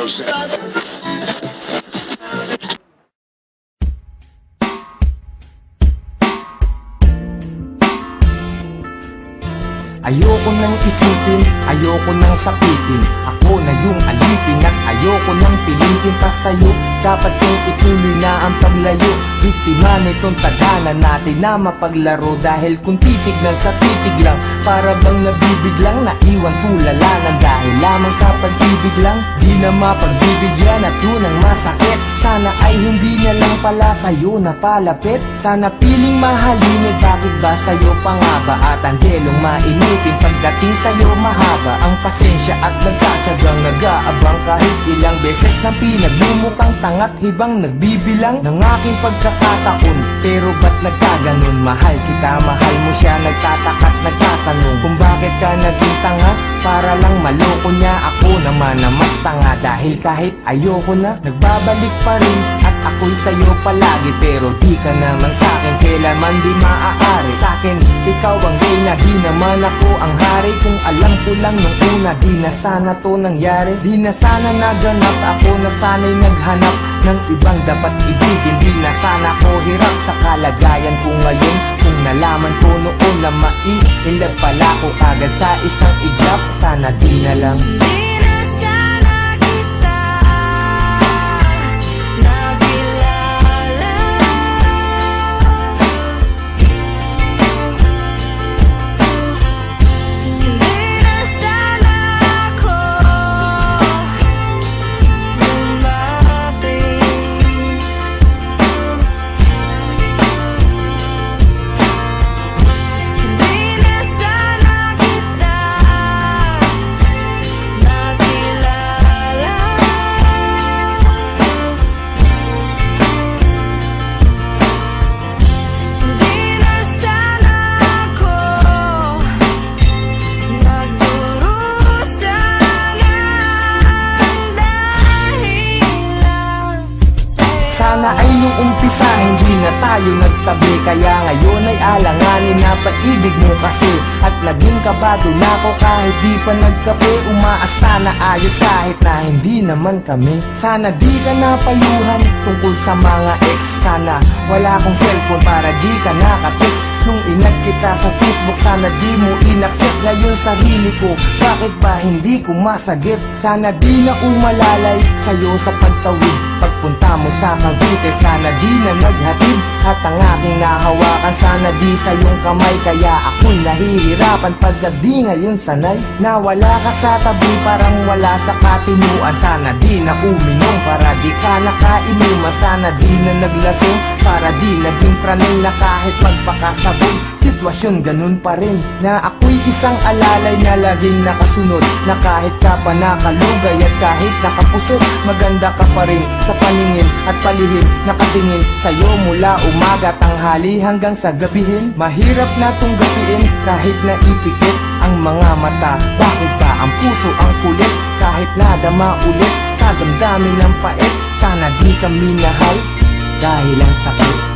Ayoko nang isipin, ayoko nang sapitin. Ako na yung alipin at ayoko nang pilitin pa sa'yo. Dapat kong ituloy na ang paglayo. Biktima nitong tadhana natin na mapaglaro. Dahil kung titignan sa titig lang, para bang nabibiglang naiwan tulala ng dahil lamang sa pag-ibig lang. Di na mapagbibigyan at yun ang masakit. Sana ay hindi na lang pala sa'yo napalapit. Sana piling mahalin, bakit ba sa'yo pangaba? At ang delong mainipin pagdating sa'yo mahaba ang pasensya at nagtatsagang nag-aabang. Kahit ilang beses na pinaglumukhang tangat hibang nagbibilang ng aking pagkakataon. Pero ba't nagkaganon? Mahal kita, mahal mo siya. Nagtataka't nagtatanong kung bakit ka naging tanga. Para lang maloko niya, ako naman na mas tanga. Dahil kahit ayoko na, nagbabalik pa rin. At ako'y sa'yo palagi, pero di ka naman sa'kin kailanman di maaari. Sa'kin, ikaw ang reyna, di naman ako ang hari. Kung alam ko lang nung una, di na sana to nangyari. Di na sana naganap, ako na sana'y naghanap ng ibang dapat ibigin. Di na sana ko hirap sa kalagayan ko ngayon. Kung nalaman ko noon na maiilab pala ko agad sa isang iglap, sana di na lang. Sana ay nung umpisa hindi na tayo nagtabi. Kaya ngayon ay alanganin na pag-ibig mo kasi. At naging kabado na ako kahit di pa nagkape. Umaasta na ayos kahit na hindi naman kami. Sana di ka napayuhan tungkol sa mga ex. Sana wala akong cellphone para di ka nakatext. Nung inag kita sa Facebook, sana di mo inaccept. Ngayon sarili ko, bakit ba hindi ko masagip? Sana di na umalalay sa'yo sa pagtawid. Pagpunta mo sa Cavite, sana di na naghatid. At ang aking nahawakan, sana di sa iyong kamay. Kaya ako'y nahihirapan pagka di ngayon sanay. Nawala ka sa tabi, parang wala sa katinuan. Sana di na uminom, para di ka nakainuman. Sana di na naglasing, para di naging pranay na kahit magpakasabog. Sitwasyon ganun pa rin, na ako'y isang alalay na laging nakasunod. Na kahit ka pa nakalugay at kahit nakapusot, maganda ka pa rin sa paningin at palihim. Nakatingin sa'yo mula umaga, tanghali hanggang sa gabihin. Mahirap na tong gapiin kahit naipikit ang mga mata. Bakit ba ang puso ang kulit kahit nadama ulit sa damdamin ng pait? Sana di kami nahal dahil ang sakit.